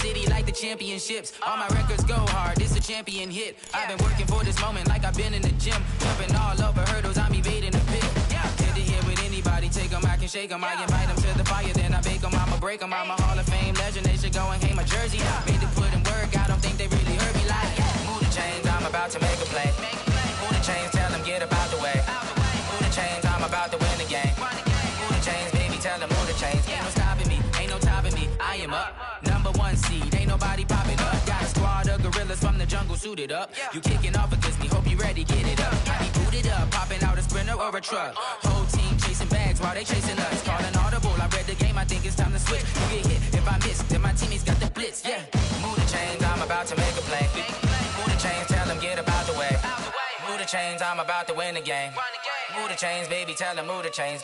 city like the championships. All my records go hard, it's a champion hit. I've been working for this moment like I've been in the gym. Jumping all over hurdles, I'm evading the pit. Head to head with anybody, take them, I can shake them. I invite them to the fire, then I bake them, I'ma break them. I'm a Hall of Fame legend, they should go and hang my jersey. Made to put in work, I don't think they really heard me like. Move the chains, I'm about to make a play. Move the chains, tell them get up out the way. Move the chains, I'm about to win the game. Move the chains, baby, tell them move the chains. Ain't no stopping me, ain't no topping me, I am up. #1 seed, ain't nobody popping up. Got a squad of gorillas from the jungle suited up. You kicking off against me, hope you ready, get it up. I be booted up, popping out a Sprinter or a truck. Whole team chasing bags while they chasing us. Calling audible, I read the game, I think it's time to switch. You get hit, if I miss, then my teammates got the blitz, yeah. Move the chains, I'm about to make a play. Move the chains, tell them get up out the way. Move the chains, I'm about to win the game. Move the chains, baby, tell them move the chains.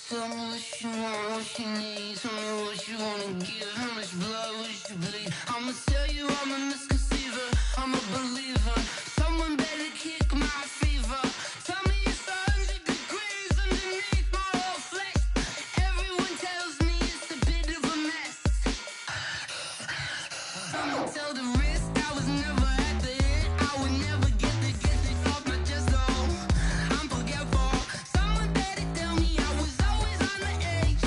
Tell me what you want, what you need. Tell me what you wanna give. How much blood would you bleed? I'ma tell you I'm a misconceiver, I'm a believer. Someone better kick my fever. Tell me it's 100 degrees underneath my whole flesh. Everyone tells me it's a bit of a mess. I'ma tell the risk I was never at the end. I would never get it off my chest though. I'm forgetful. Someone better tell me I was always on the edge.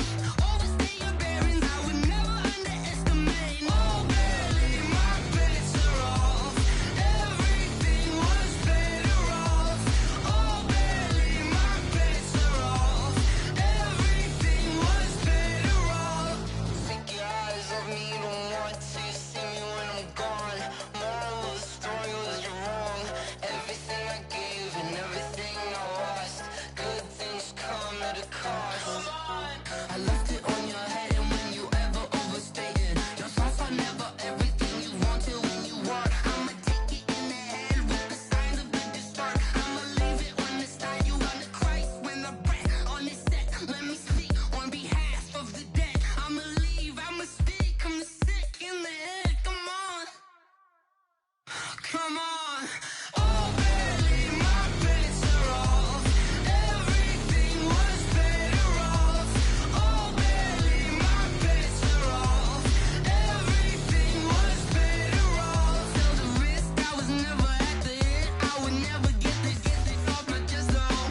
Overstay your bearings, I would never underestimate. Oh barely, my bets are off. Everything was better off. Oh barely, my bets are off. Everything was better off. Take your eyes off me, don't want to see me when I'm gone. Moral of the story was you're wrong. Everything I gave and everything I lost. Good things come at a cost. I left it on your head, and when you ever overstay it, your thoughts are never everything you wanted when you want. I'ma take it in the head with the signs of the distort. I'ma leave it on the side. You on the Christ when the breath on this set. Let me speak on behalf of the dead. I'ma leave, I'ma speak. I'm sick in the head. Come on, come on. Oh, barely, my bets are off. Everything was better off. Oh, barely, my bets are off. Everything was better off. Tell the risk I was never at the end. I would never get it off my chest though.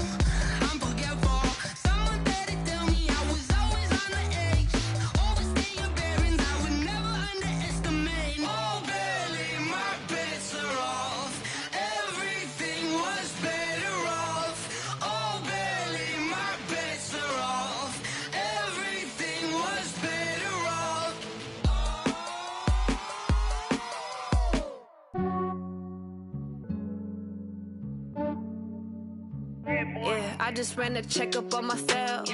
I'm forgetful. Someone better tell me I was always on the edge. Overstay your bearings, I would never underestimate. Oh, barely, my bets are off. Everything was better off. Oh, barely, my bets are off. Everything was better off. Yeah, I just ran a checkup on myself.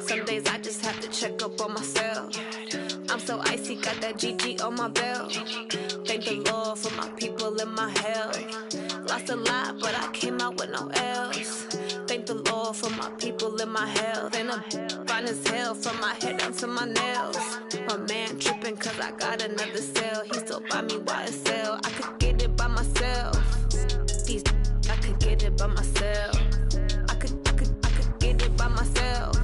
Some days I just have to check up on myself. I'm so icy, got that GG on my belt. Thank the Lord for my people and my health. Lost a lot, but I came out with no L's. Thank the Lord for my people and my health. And I'm fine as hell from my head down to my nails. My man tripping cause I got another cell. He still buy me YSL. I could get it by myself. These I could get it by myself. I could get it by myself.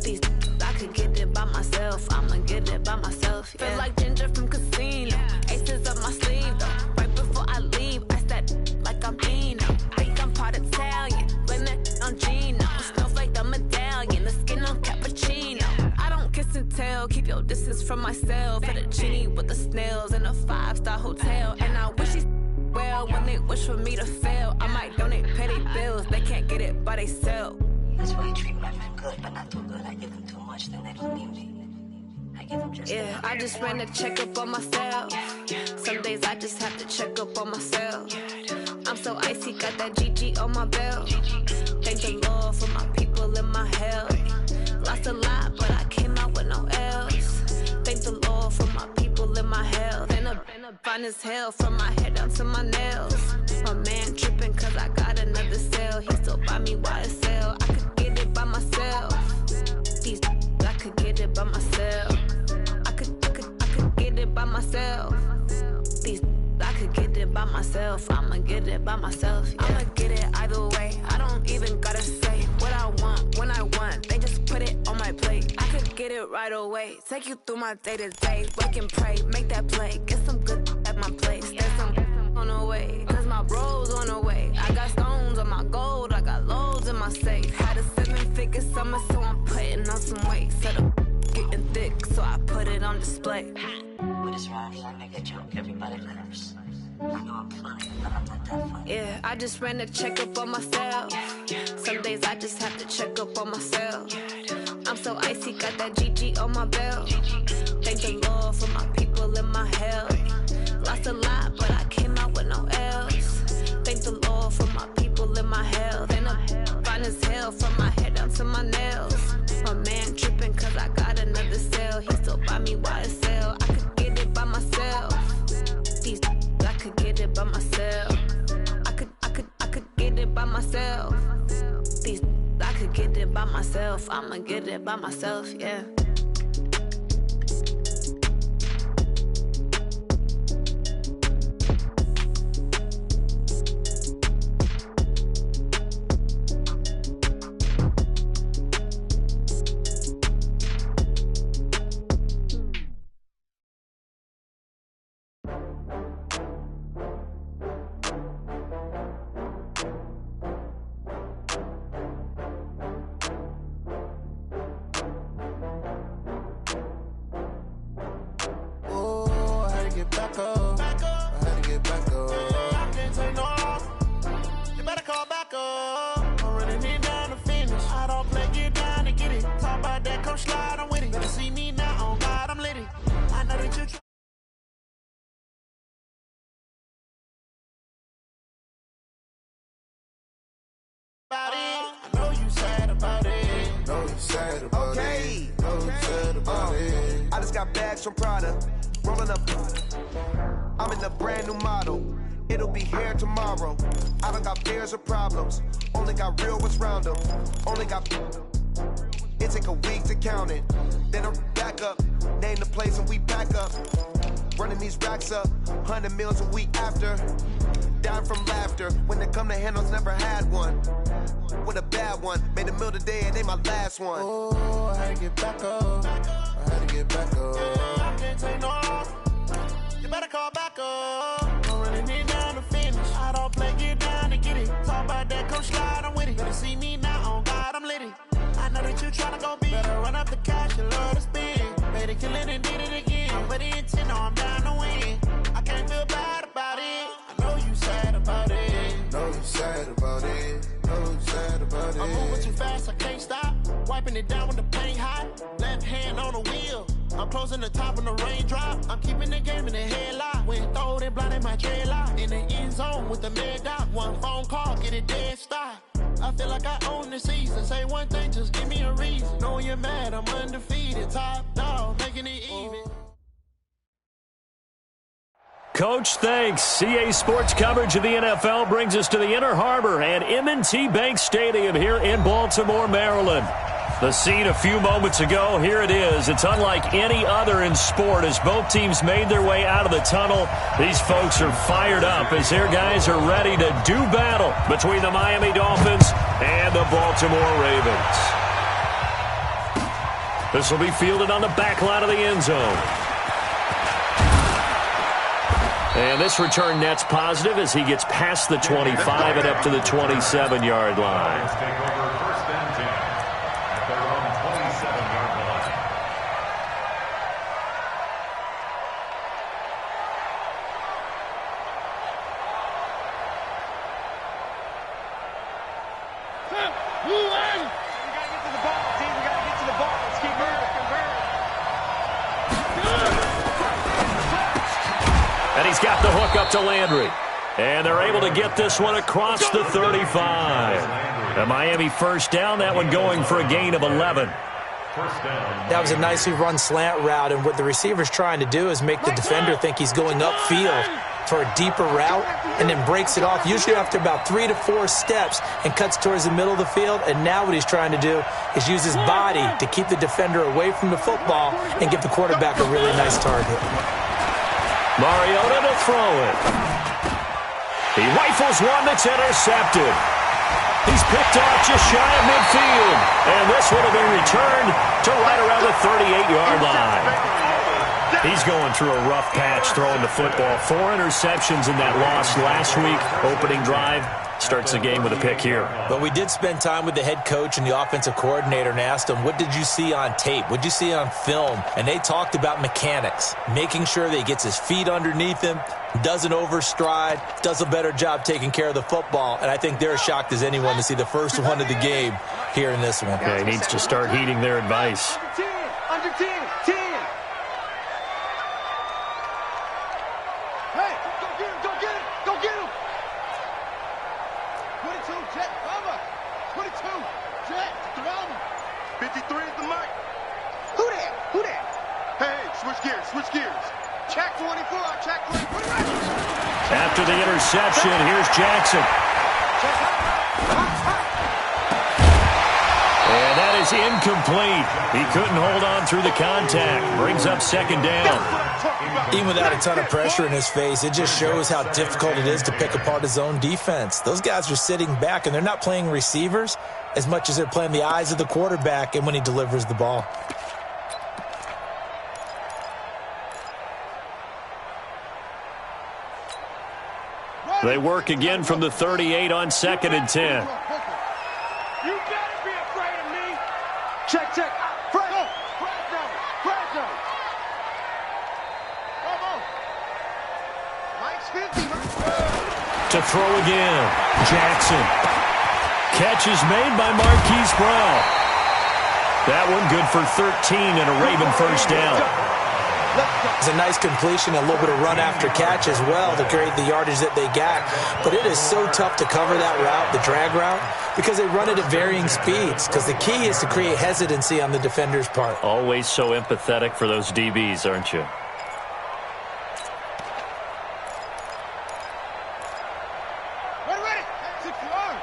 These I could get it by myself. I'ma get it by myself. Yeah. Feel like Ginger from Casino. Aces up my sleeve though. Right before I leave, I said like I'm Dino. Think I'm part Italian, blame that on Gino. Smells like the medallion, the skin on cappuccino. I don't kiss and tell, keep your distance from myself. At a genie with the snails in a 5-star hotel. And I wish these well when they wish for me to fail. I might donate petty bills, they can't get it by themselves. That's why you treat my men good, but not too good. I give them too much, then they don't need me. I give them just Yeah, I just ran a checkup on myself. Some days I just have to check up on myself. I'm so icy, got that GG on my belt. Thank the Lord for my people and my health. Lost a lot, but I came out with no L's. Thank the Lord for my people and my health. And I'm fine as hell from my head down to my nails. My man tripping cause I got another cell. He still buy me YSL. I could get it by myself. These I could get it by myself. I could get it by myself. These I could get it by myself. I'ma get it by myself. Yeah. I'ma get it either way. I don't even gotta say what I want when I want. They just put it on my plate. I could get it right away. Take you through my day-to-day. Wake and pray, make that play. Get some good at my place. There's some on the way, cause my bro's on the way. I got stones on my gold, I got loads in my safe. Had a 7-figure summer, so I'm putting on some weight. Set up getting thick, so I put it on display. With this rhyme, I make a joke, everybody laughs. I know I'm funny, but I'm not that funny. Yeah, I just ran a checkup on myself. Some days I just have to check up on myself. I'm so icy, got that GG on my belt. Thank the Lord for my people in my health. Lost a lot, but I came out with no else. Thank the Lord for my people in my health. And I'm fine as hell from my head down to my nails. My man tripping cause I got another cell. He still buy me YSL. I could get it by myself. These I could get it by myself. I could get it by myself. These I could get it by myself. I'ma get it by myself, yeah. I just got bags from Prada, rolling up. I'm in a brand new model. It'll be here tomorrow. I don't got fears or problems. Only got real ones round them. Only got. It take a week to count it. Then I'm back up. Name the place and we pack up. Running these racks up. 100 meals a week after. Down from laughter. When it come to handles, never had one. With a bad one. Made a meal today and they my last one. Oh, I had to get back up. I had to get back up. I can't take no off. You better call back up. I'm running it down to finish. I don't play, get down to get it. Talk about that, come slide, I'm with it. Better see me now, on God, I'm litty. I know that you tryna go big. Better run up the cash, you love to spend. Better kill it and did it again. I'm with the intent, no, I'm down to win. I can't feel bad about it. I know you sad about it. Know you sad about it. Know you sad about it. I'm moving too fast, I can't stop. Wiping it down when the paint hot. Left hand on the wheel. I'm closing the top when the raindrop. I'm keeping the game in the headlock. When throwed and blinded my dreadlock. In the end zone with the mad dot. One phone call, get it dead stop. I feel like I own the season. Say one thing, just give me a reason. Knowing you're mad, I'm undefeated. Top dog, making it even. Coach, thanks. CA Sports coverage of the NFL brings us to the Inner Harbor and M&T Bank Stadium here in Baltimore, Maryland. The scene a few moments ago, here it is. It's unlike any other in sport as both teams made their way out of the tunnel. These folks are fired up as their guys are ready to do battle between the Miami Dolphins and the Baltimore Ravens. This will be fielded on the back line of the end zone. And this return net's positive as he gets past the 25 and up to the 27-yard line. And he's got the hook up to Landry. And they're able to get this one across the 35. A Miami first down, that one going for a gain of 11. That was a nicely run slant route, and what the receiver's trying to do is make the defender think he's going upfield for a deeper route and then breaks it off, usually after about 3 to 4 steps, and cuts towards the middle of the field. And now what he's trying to do is use his body to keep the defender away from the football and give the quarterback a really nice target. Mariota to throw it. He rifles one that's intercepted. He's picked off just shy of midfield. And this one will be returned to right around the 38-yard line. He's going through a rough patch throwing the football. 4 interceptions in that loss last week. Opening drive starts the game with a pick here. But we did spend time with the head coach and the offensive coordinator and asked them, what did you see on tape? What did you see on film? And they talked about mechanics, making sure that he gets his feet underneath him, doesn't overstride, does a better job taking care of the football. And I think they're as shocked as anyone to see the first one of the game here in this one. Yeah, he needs to start heeding their advice. Under 10, 10. Hey, go get him, go get him, go get him. 22, Jet, cover. 22, Jet, drama. 53 is the mic. Who that? Who that? Hey, switch gears, switch gears. Check 24, check 24. After the interception, here's Jackson. And that is incomplete. He couldn't hold on through the contact. Brings up second down. Even without a ton of pressure in his face, it just shows how difficult it is to pick apart his own defense. Those guys are sitting back, and they're not playing receivers as much as they're playing the eyes of the quarterback and when he delivers the ball. They work again from the 38 on 2nd and 10. You gotta be afraid of me. Check, check. Fred zone. Fred zone. Come on. Mike's 50, Mike. To throw again. Jackson. Catch is made by Marquise Brown. That one good for 13 and a Raven first down. It's a nice completion, a little bit of run after catch as well to create the yardage that they got. But it is so tough to cover that route, the drag route, because they run it at varying speeds. Because the key is to create hesitancy on the defender's part. Always so empathetic for those DBs, aren't you? Ready. 60 yard.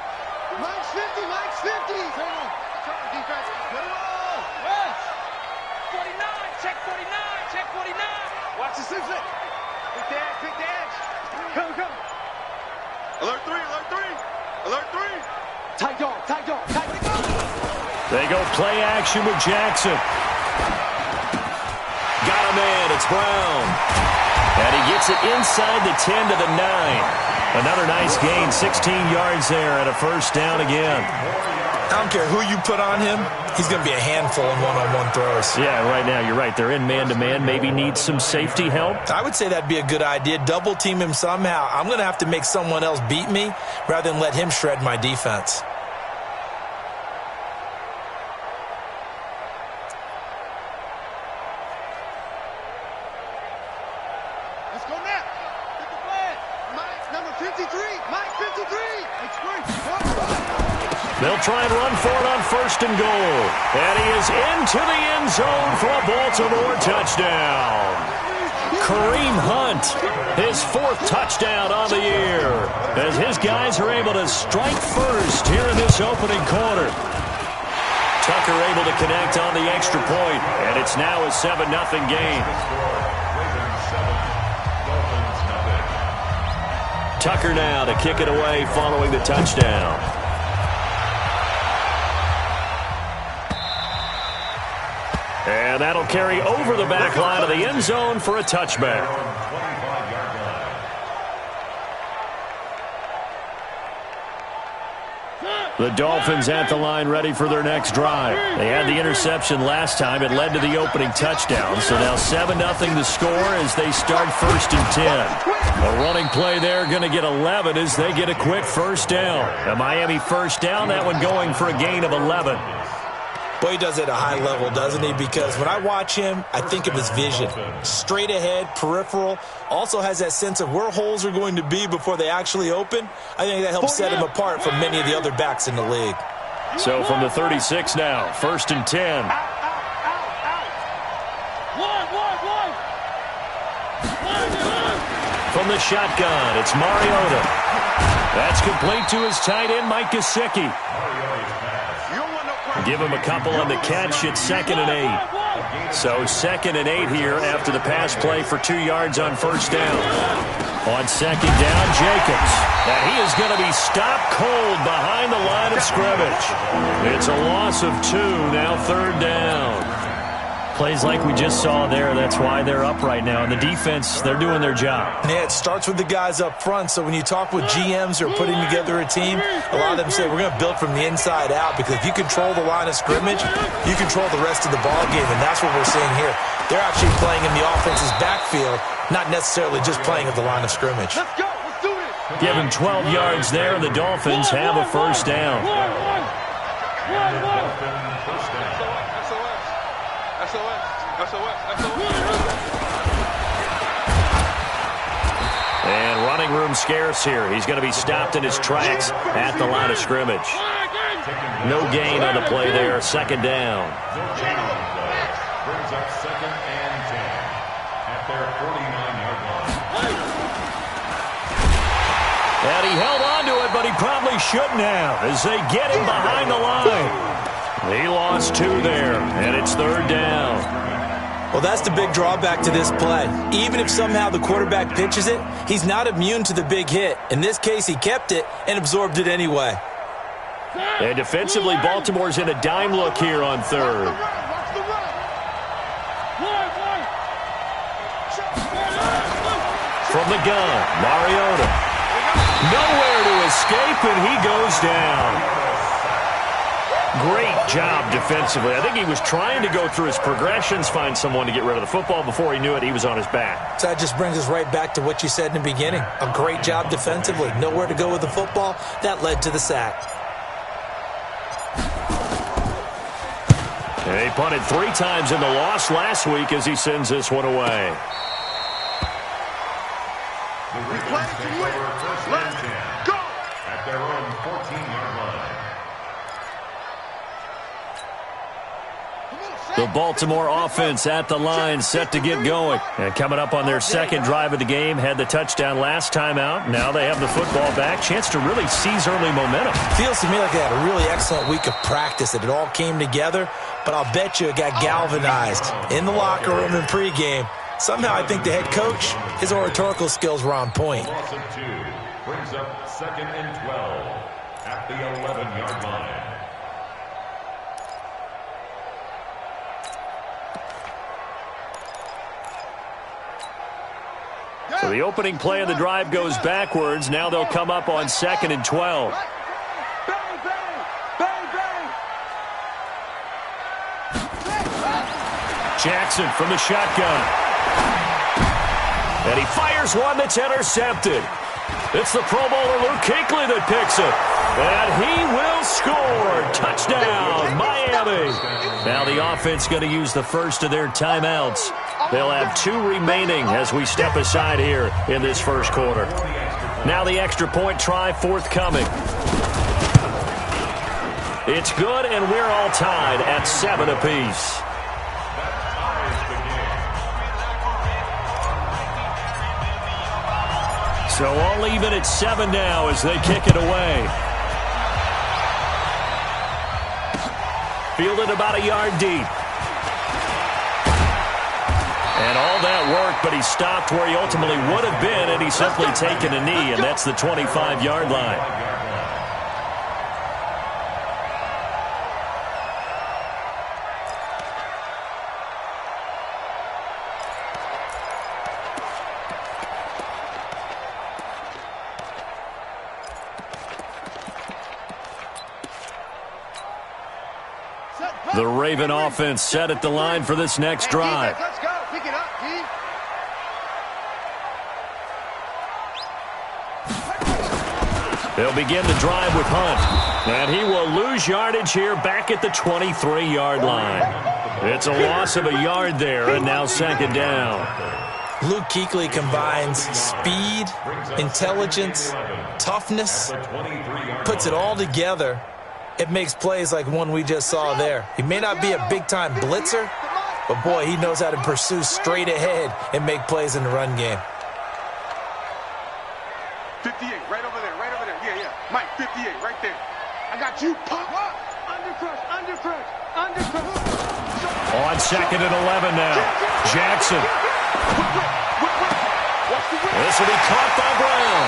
Mike's 50, Mike's 50. Turn on. Turn defense. Put it on. Yes. 49, check 49. Check 49. Watch the Simpson. Pick the edge. Come. Alert 3, alert 3. Alert 3. Tight dog. They go play action with Jackson. Got a man. It's Brown. And he gets it inside the 10 to the 9. Another nice gain, 16 yards there and a first down again. I don't care who you put on him, he's going to be a handful in one-on-one throws. Yeah, right now, you're right. They're in man-to-man. Maybe needs some safety help. I would say that'd be a good idea. Double team him somehow. I'm going to have to make someone else beat me rather than let him shred my defense. Let's go now. Get the flag. Mike, number 53. Mike, 53. It's great. They'll try and run for it on 1st and goal. And he is into the end zone for a Baltimore touchdown. Kareem Hunt, his 4th touchdown on the year, as his guys are able to strike first here in this opening quarter. Tucker able to connect on the extra point, and it's now a 7-0 game. Tucker now to kick it away following the touchdown. And that'll carry over the back line of the end zone for a touchback. The Dolphins at the line ready for their next drive. They had the interception last time. It led to the opening touchdown. So now 7-0 the score as they start 1st and 10. A running play there going to get 11 as they get a quick first down. A Miami first down, that one going for a gain of 11. Boy, he does it at a high level, doesn't he? Because when I watch him, I think of his vision. Straight ahead, peripheral. Also has that sense of where holes are going to be before they actually open. I think that helps set him apart from many of the other backs in the league. So from the 36 now, 1st and 10. From the shotgun, it's Mariota. That's complete to his tight end, Mike Gesicki. Give him a couple on the catch. It's 2nd and 8. So 2nd and 8 here after the pass play for 2 yards on 1st down. On second down, Jacobs. And he is going to be stopped cold behind the line of scrimmage. It's a loss of 2, now third down. Plays like we just saw there, that's why they're up right now. And the defense, they're doing their job. Yeah, it starts with the guys up front. So when you talk with GMs who are putting together a team, a lot of them say we're going to build from the inside out, because if you control the line of scrimmage, you control the rest of the ball game, and that's what we're seeing here. They're actually playing in the offense's backfield, not necessarily just playing at the line of scrimmage. Let's go. Let's do this. Give him 12 yards there, and the Dolphins have a first down. And running room scarce here. He's going to be stopped in his tracks at the line of scrimmage. No gain on the play there. Second down. Brings up second and 10 at their 49-yard line. And he held on to it, but he probably shouldn't have, as they get him behind the line. He lost 2 there, and it's third down. Well, that's the big drawback to this play. Even if somehow the quarterback pitches it, he's not immune to the big hit. In this case, he kept it and absorbed it anyway. And defensively, Baltimore's in a dime look here on third. From the gun, Mariota. Nowhere to escape, and he goes down. Great job defensively. I think he was trying to go through his progressions, find someone to get rid of the football. Before he knew it, he was on his back. So that just brings us right back to what you said in the beginning. A great job defensively. Nowhere to go with the football. That led to the sack. And he punted 3 times in the loss last week as he sends this one away. Let's go! At their own 14-yard line. The Baltimore offense at the line, set to get going. And coming up on their second drive of the game, had the touchdown last time out. Now they have the football back. Chance to really seize early momentum. Feels to me like they had a really excellent week of practice, that it all came together. But I'll bet you it got galvanized in the locker room in pregame. Somehow I think the head coach, his oratorical skills were on point. Loss of 2 brings up second and 12 at the 11-yard line. So the opening play of the drive goes backwards. Now they'll come up on second and 12. Jackson from the shotgun. And he fires one that's intercepted. It's the Pro Bowler Luke Kuechly that picks it. And he will score. Touchdown, Miami. Now the offense going to use the first of their timeouts. They'll have 2 remaining as we step aside here in this first quarter. Now the extra point try forthcoming. It's good, and we're all tied at 7 apiece. So all even at 7 now as they kick it away. Fielded about a yard deep. And all that work, but he stopped where he ultimately would have been, and he's simply taken a knee, and that's the 25-yard line. The Raven offense set at the line for this next drive. Let's go. Pick it up, D. They'll begin the drive with Hunt. And he will lose yardage here back at the 23-yard line. It's a loss of a yard there, and now second down. Luke Kuechly combines speed, intelligence, toughness, puts it all together. It makes plays like one we just saw there. He may not be a big-time blitzer, but, boy, he knows how to pursue straight ahead and make plays in the run game. 58, right over there, right over there. Yeah, yeah. Mike, 58, right there. I got you. Pop. Undercrush, undercrush, undercrush. On second and 11 now. Jackson. This will be caught by Brown.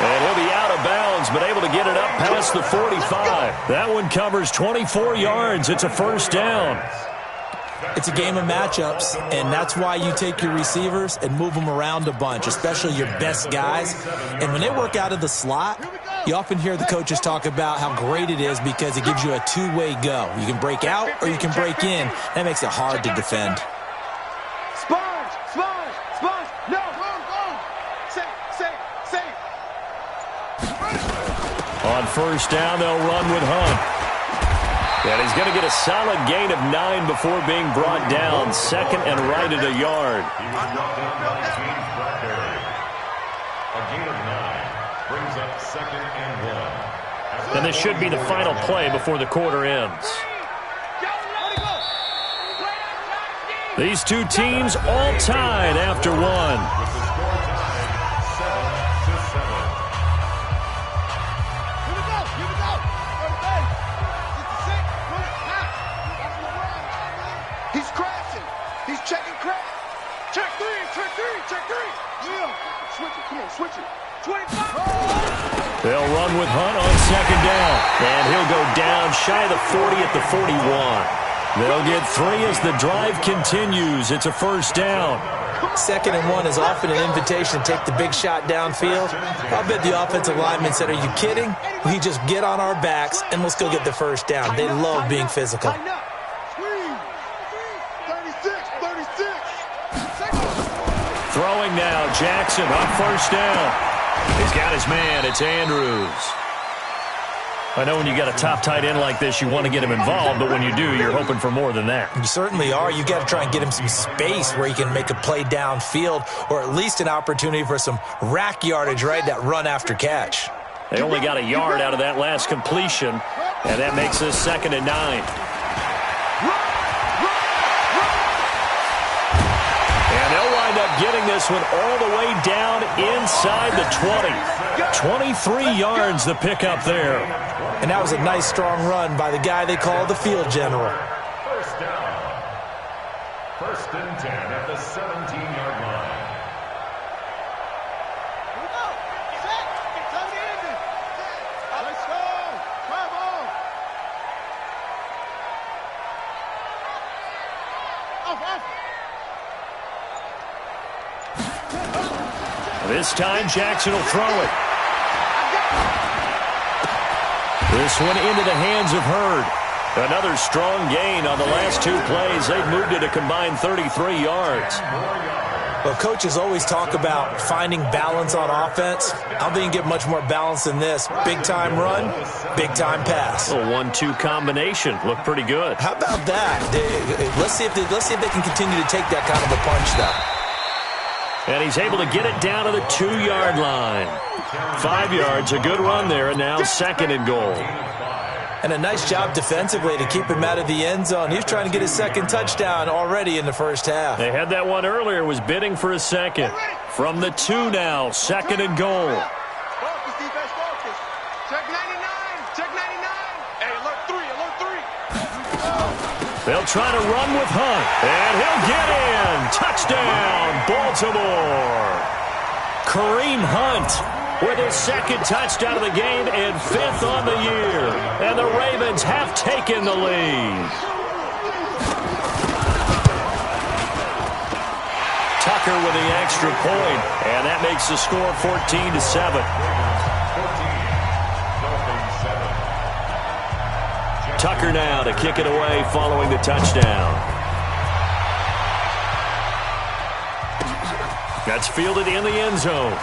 And he'll be out of bounds, but able to get it up past the 45. That one covers 24 yards. It's a first down. It's a game of matchups, and that's why you take your receivers and move them around a bunch, especially your best guys. And when they work out of the slot, you often hear the coaches talk about how great it is because it gives you a two-way go. You can break out or you can break in. That makes it hard to defend. Sponge, sponge, sponge. No, go. Safe. On first down, they'll run with Hunt. And he's going to get a solid gain of 9 before being brought down. Second and right at a yard. He was brought down by James Bradbury. A gain of 9 brings up second and 1. And this should be the final play before the quarter ends. These two teams all tied after one. With the score tied 7-7. He's crashing. He's checking crash. Check three. Will, switch it. Come on, switch it. 25. They'll run with Hunt on second down. And he'll go down shy of the 40 at the 41. They'll get 3 as the drive continues. It's a first down. Second and 1 is often an invitation to take the big shot downfield. I'll bet the offensive lineman said, are you kidding? We just get on our backs and let's go get the first down. They love being physical. Throwing now, Jackson on first down. He's got his man. It's Andrews. I know when you got a top tight end like this, you want to get him involved, but when you do, you're hoping for more than that. You certainly are. You got to try and get him some space where he can make a play downfield, or at least an opportunity for some rack yardage, right? That run after catch. They only got a yard out of that last completion, and that makes this second and 9. And they'll wind up getting this one all the way down inside the 20. 23 yards the pickup there. And that was a nice, strong run by the guy they call the field general. First down. First and 10 at the 17-yard line. Let's go. Come on. This time, Jackson will throw it. This one into the hands of Hurd. Another strong gain on the last 2 plays. They've moved it a combined 33 yards. Well, coaches always talk about finding balance on offense. I don't think you get much more balance than this. Big-time run, big-time pass. A 1-2 combination. Looked pretty good. How about that? Let's see if they can continue to take that kind of a punch, though. And he's able to get it down to the 2-yard line. 5 yards, a good run there, and now second and goal. And a nice job defensively to keep him out of the end zone. He was trying to get his second touchdown already in the first half. They had that one earlier, was bidding for a second. From the 2 now, second and goal. Focus, defense, focus. Check 99. Check 99. Hey, alert 3. They'll try to run with Hunt, and he'll get in. Touchdown, Baltimore. Kareem Hunt with his second touchdown of the game and 5th on the year. And the Ravens have taken the lead. Tucker with the extra point, and that makes the score 14-7. Tucker now to kick it away following the touchdown. That's fielded in the end zone.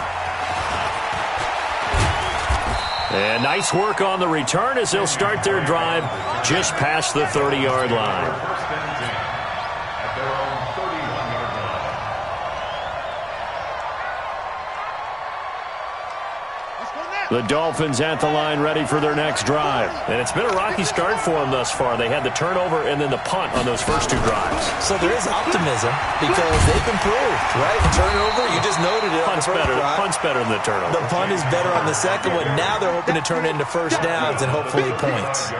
And nice work on the return as they'll start their drive just past the 30-yard line. First and 10 at their own 31-yard line. The Dolphins at the line ready for their next drive. And it's been a rocky start for them thus far. They had the turnover and then the punt on those first 2 drives. So there is optimism because they've improved, right? Turnover, you just noted it. Punt's better than the turnover. The punt is better on the second one. Now they're hoping to turn into first downs and hopefully points.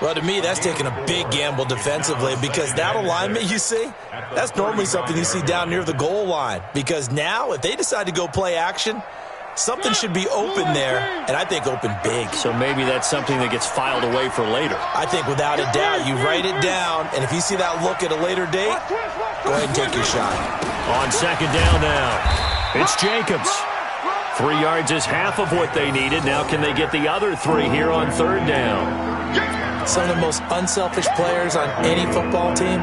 Well, to me, that's taking a big gamble defensively because that alignment you see, that's normally something you see down near the goal line. Because now, if they decide to go play action, something should be open there, and I think open big. So maybe that's something that gets filed away for later. I think without a doubt, you write it down, and if you see that look at a later date, go ahead and take your shot. On second down now, it's Jacobs. 3 yards is half of what they needed. Now can they get the other 3 here on third down? Some of the most unselfish players on any football team,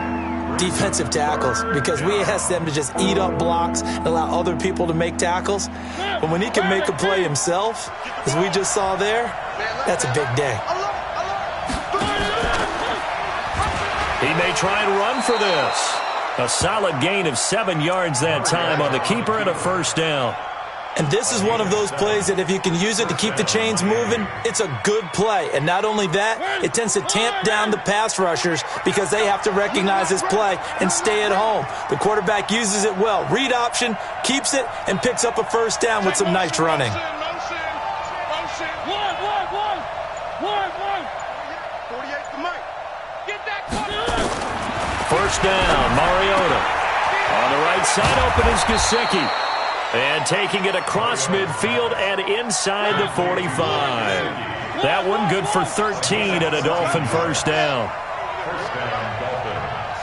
defensive tackles, because we ask them to just eat up blocks and allow other people to make tackles. But when he can make a play himself, as we just saw there, that's a big day. He may try and run for this. A solid gain of 7 yards that time on the keeper and a first down. And this is one of those plays that if you can use it to keep the chains moving, it's a good play. And not only that, it tends to tamp down the pass rushers because they have to recognize this play and stay at home. The quarterback uses it well. Read option, keeps it, and picks up a first down with some nice running. First down, Mariota. On the right side, open is Gesicki. And taking it across midfield and inside the 45. That one good for 13 and a Dolphin first down. First down, Dolphins.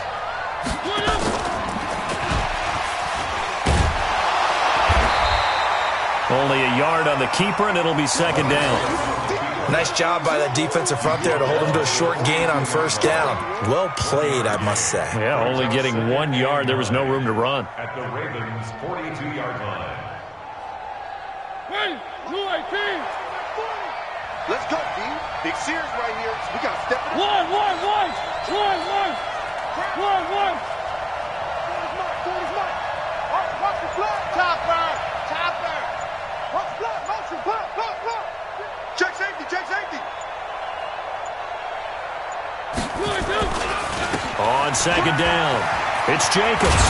Only a yard on the keeper, and it'll be second down. Nice job by that defensive front there to hold him to a short gain on first down. Well played, I must say. Yeah, only getting 1 yard. There was no room to run. At the Ravens' 42-yard line. Let's go, D. Big Sears right here. We got to step it up. One. Watch the block. Topper. Watch the block. Motion. Block. Check safety. On second down, it's Jacobs.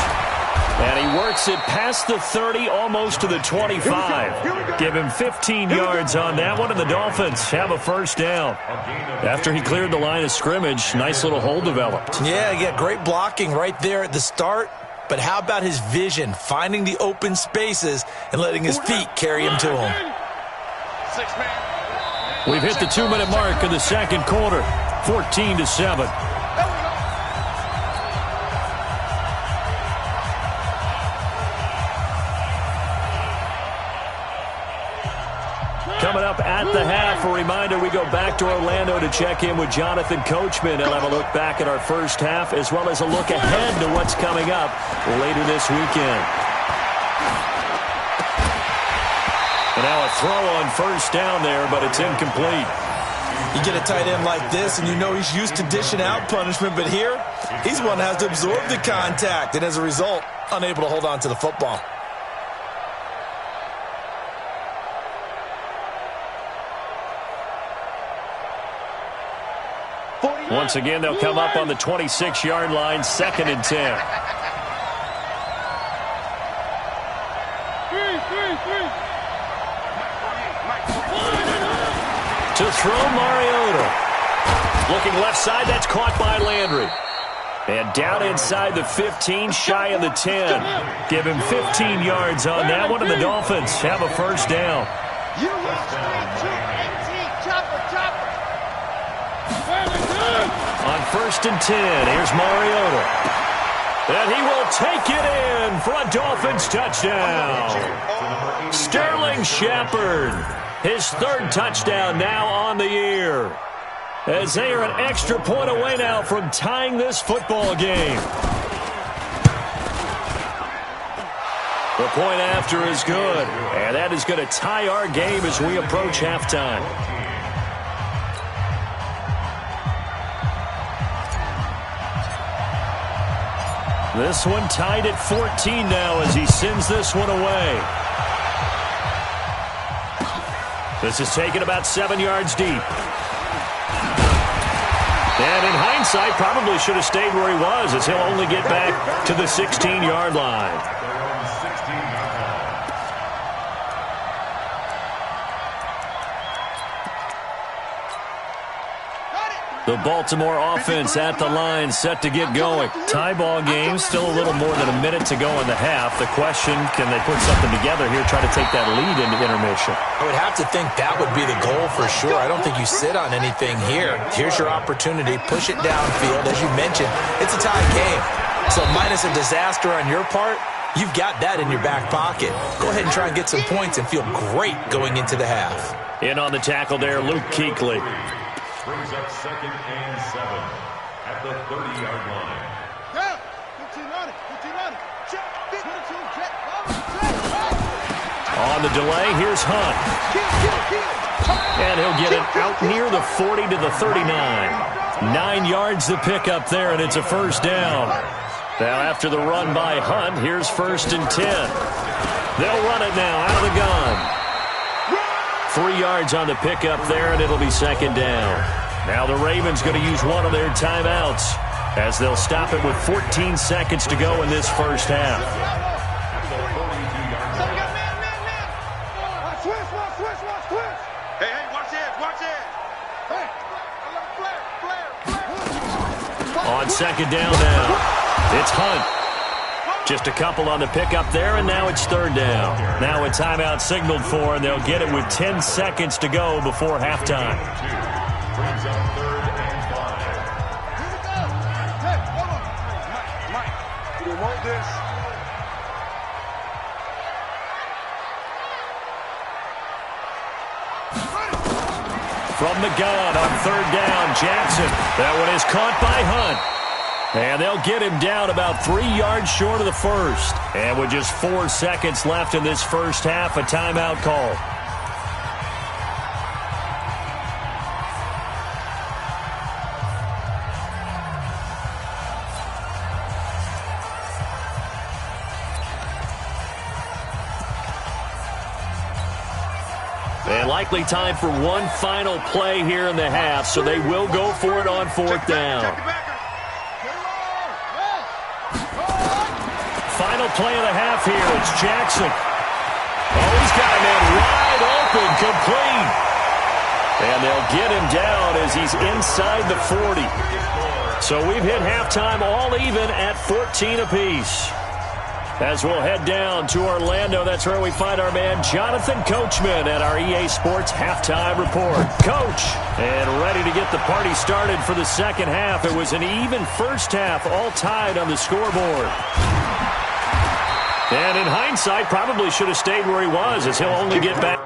And he works it past the 30, almost to the 25. Give him 15 yards on that one, and the Dolphins have a first down. After he cleared the line of scrimmage, nice little hole developed. Yeah, great blocking right there at the start. But how about his vision, finding the open spaces and letting his feet carry him to him? We've hit the 2-minute mark in the second quarter, 14-7. Coming up at the half, a reminder, we go back to Orlando to check in with Jonathan Coachman and have a look back at our first half as well as a look ahead to what's coming up later this weekend. And now a throw on first down there, but it's incomplete. You get a tight end like this, and you know he's used to dishing out punishment, but here, he's one that has to absorb the contact, and as a result, unable to hold on to the football. Once again, they'll come up on the 26-yard line, 2nd and 10. To throw Mariota. Looking left side, that's caught by Landry. And down inside the 15, shy of the 10. Give him 15 yards on that one, and the Dolphins have a first down. On 1st and 10, here's Mariota. And he will take it in for a Dolphins touchdown. Sterling Shepard, his 3rd touchdown now on the year. As they are an extra point away now from tying this football game. The point after is good. And that is going to tie our game as we approach halftime. This one tied at 14 now as he sends this one away. This is taken about 7 yards deep. And in hindsight, probably should have stayed where he was as he'll only get back to the 16-yard line. The Baltimore offense at the line, set to get going. Tie ball game, still a little more than a minute to go in the half. The question, can they put something together here, try to take that lead into intermission? I would have to think that would be the goal for sure. I don't think you sit on anything here. Here's your opportunity. Push it downfield. As you mentioned, it's a tie game. So minus a disaster on your part, you've got that in your back pocket. Go ahead and try and get some points and feel great going into the half. In on the tackle there, Luke Kuechly. Brings up 2nd and 7 at the 30-yard line. Go! 15 on it. 15 on it. Check. 22. Check. On the delay, here's Hunt. And he'll get it out near the 40 to the 39. 9 yards to pick up there, and it's a first down. Now after the run by Hunt, here's 1st and 10. They'll run it now out of the gun. 3 yards on the pickup there, and it'll be 2nd down. Now the Ravens going to use one of their timeouts as they'll stop it with 14 seconds to go in this first half. Hey, watch it, watch it. Hey, on 2nd down now, it's Hunt. Just a couple on the pickup there, and now it's 3rd down. Now a timeout signaled for, and they'll get it with 10 seconds to go before halftime. Brings up 3rd and 5. Hey, hold on. Mike, you want this? From the gun on 3rd down, Jackson. That one is caught by Hunt. And they'll get him down about 3 yards short of the first. And with just 4 seconds left in this first half, a timeout call. And likely time for one final play here in the half, so they will go for it on 4th down. Final play of the half here. It's Jackson. Oh, he's got a man wide open, complete. And they'll get him down as he's inside the 40. So we've hit halftime all even at 14 apiece. As we'll head down to Orlando, that's where we find our man Jonathan Coachman at our EA Sports Halftime Report. Coach, and ready to get the party started for the second half. It was an even first half, all tied on the scoreboard. And in hindsight, probably should have stayed where he was, as he'll only get back.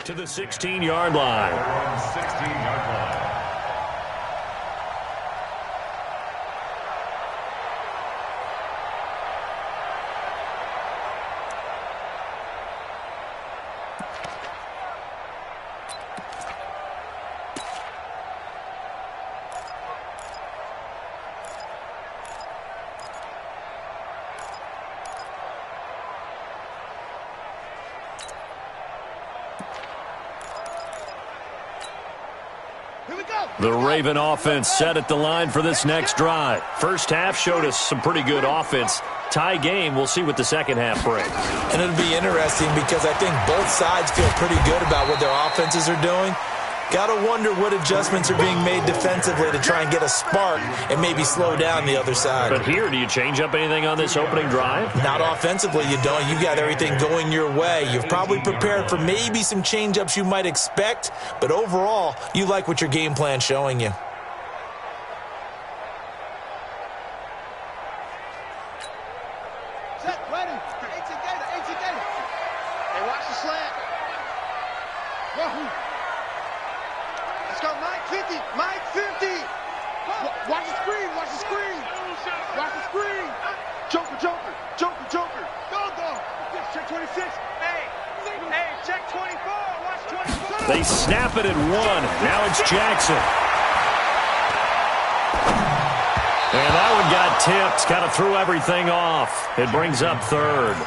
To the 16-yard line. 16-yard line. The Raven offense set at the line for this next drive. First half showed us some pretty good offense. Tie game, we'll see what the second half brings. And it'll be interesting because I think both sides feel pretty good about what their offenses are doing. Gotta wonder what adjustments are being made defensively to try and get a spark and maybe slow down the other side. But here, do you change up anything on this opening drive? Not offensively, you don't. You've got everything going your way. You've probably prepared for maybe some change-ups you might expect, but overall, you like what your game plan's showing you. Set, ready. 18 Gator. Hey, watch the slant. Wahoo. Let's go, Mike 50. Mike 50. Watch the screen. Watch the screen. Watch the screen. Joker. Go. Check 26. Hey, check 24. Watch 24. They snap it at one. Now it's Jackson. And that one got tipped. Kind of threw everything off. It brings up third.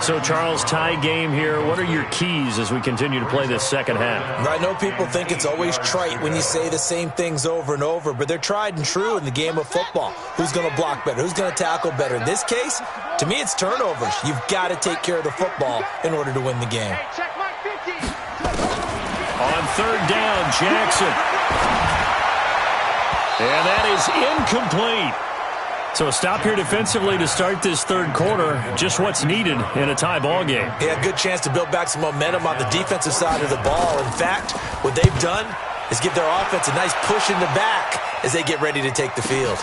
So, Charles, tie game here. What are your keys as we continue to play this second half? I know people think it's always trite when you say the same things over and over, but they're tried and true in the game of football. Who's going to block better? Who's going to tackle better? In this case, to me, it's turnovers. You've got to take care of the football in order to win the game. Hey, check Mike 50. On third down, Jackson. And that is incomplete. So a stop here defensively to start this third quarter. Just what's needed in a tie ball game. Yeah, good chance to build back some momentum on the defensive side of the ball. In fact, what they've done is give their offense a nice push in the back as they get ready to take the field.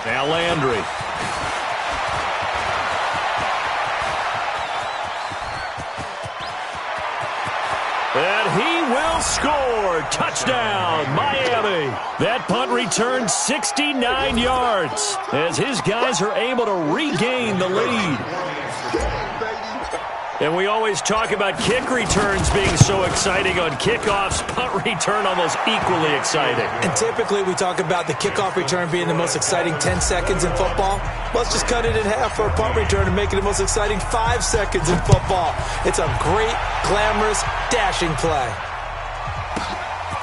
Now Landry. And he will score. Touchdown, Miami. That punt returned 69 yards as his guys are able to regain the lead. And we always talk about kick returns being so exciting on kickoffs. Punt return almost equally exciting. And typically we talk about the kickoff return being the most exciting 10 seconds in football. Let's just cut it in half for a punt return and make it the most exciting 5 seconds in football. It's a great, glamorous, dashing play.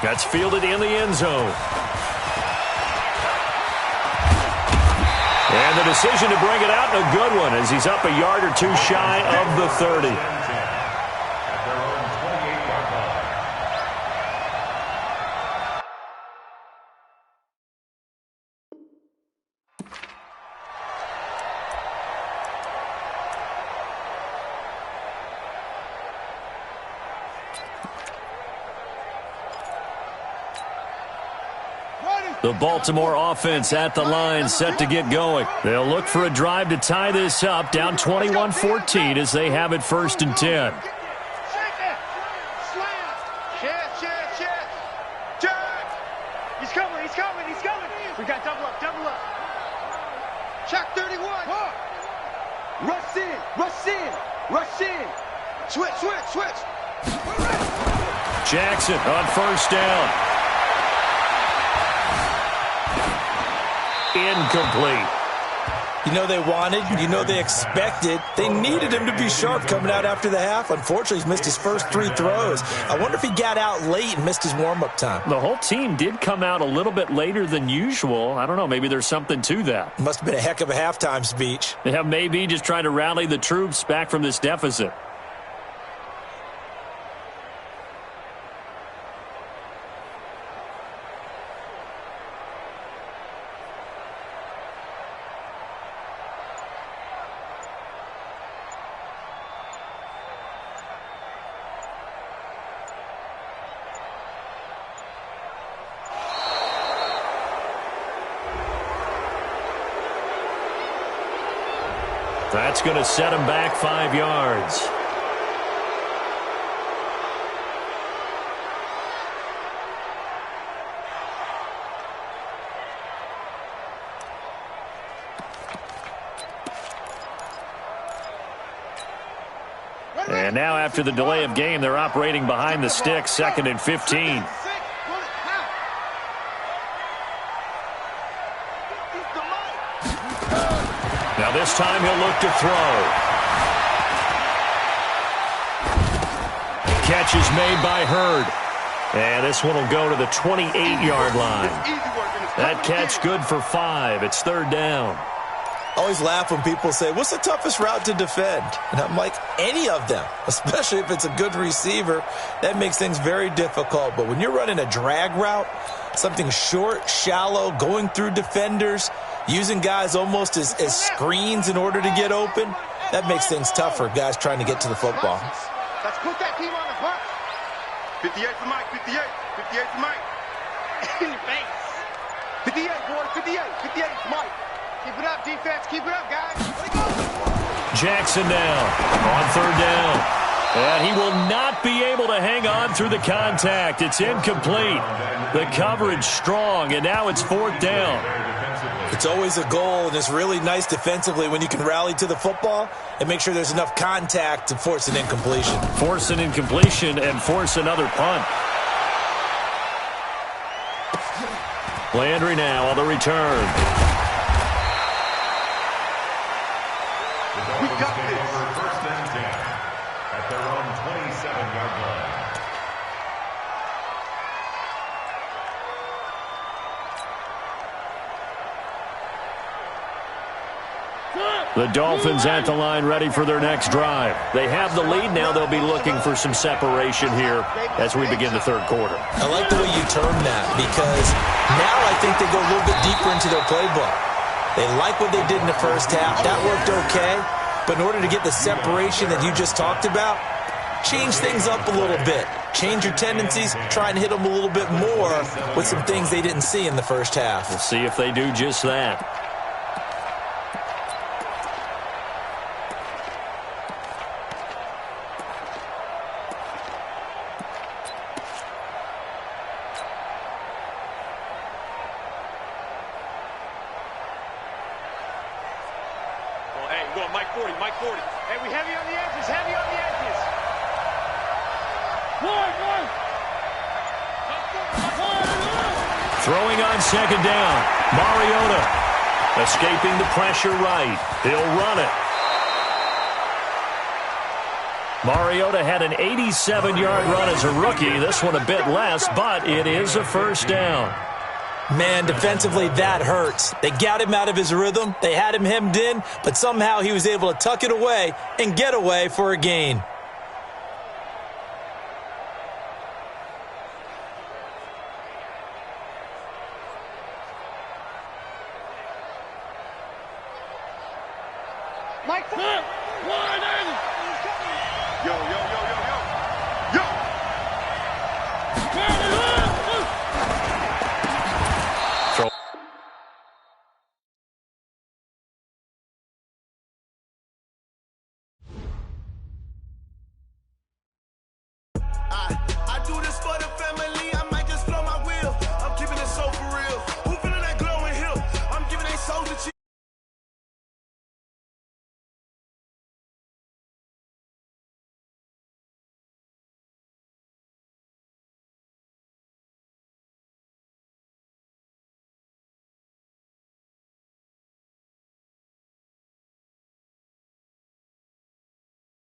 That's fielded in the end zone. And the decision to bring it out, and a good one, as he's up a yard or two shy of the 30. The Baltimore offense at the line, set to get going. They'll look for a drive to tie this up, down 21-14 as they have it 1st and 10. He's coming. We got double up. Check 31. Rush in. Switch. Jackson on 1st down. Incomplete. You know they wanted, you know they expected. They needed him to be sharp coming out after the half. Unfortunately, he's missed his first 3 throws. I wonder if he got out late and missed his warm-up time. The whole team did come out a little bit later than usual. I don't know, maybe there's something to that. Must have been a heck of a halftime speech. Yeah, maybe just trying to rally the troops back from this deficit. That's going to set him back 5 yards. And now after the delay of game, they're operating behind the sticks, 2nd and 15. Now this time he'll look to throw. Catch is made by Hurd. And this one will go to the 28-yard line. That catch good for 5. It's 3rd down. I always laugh when people say, what's the toughest route to defend? And I'm like, any of them, especially if it's a good receiver. That makes things very difficult. But when you're running a drag route, something short, shallow, going through defenders, using guys almost as screens in order to get open, that makes things tough for guys trying to get to the football. Let's put that team on the bus. 58 for Mike, 58. 58 for Mike. In your face. 58, boys, 58. 58 for Mike. Keep it up, defense. Keep it up, guys. Jackson now on 3rd down. And he will not be able to hang on through the contact. It's incomplete. The coverage strong, and now it's 4th down. It's always a goal, and it's really nice defensively when you can rally to the football and make sure there's enough contact to force an incompletion. Force an incompletion and force another punt. Landry now on the return. We got this. First and 10 at their own 27-yard line. The Dolphins at the line ready for their next drive. They have the lead now. They'll be looking for some separation here as we begin the 3rd quarter. I like the way you term that because now I think they go a little bit deeper into their playbook. They like what they did in the first half. That worked okay. But in order to get the separation that you just talked about, change things up a little bit. Change your tendencies, try and hit them a little bit more with some things they didn't see in the first half. We'll see if they do just that. Throwing on 2nd down. Mariota escaping the pressure right. He'll run it. Mariota had an 87-yard run as a rookie. This one a bit less, but it is a 1st down. Man, defensively, that hurts. They got him out of his rhythm. They had him hemmed in, but somehow he was able to tuck it away and get away for a gain.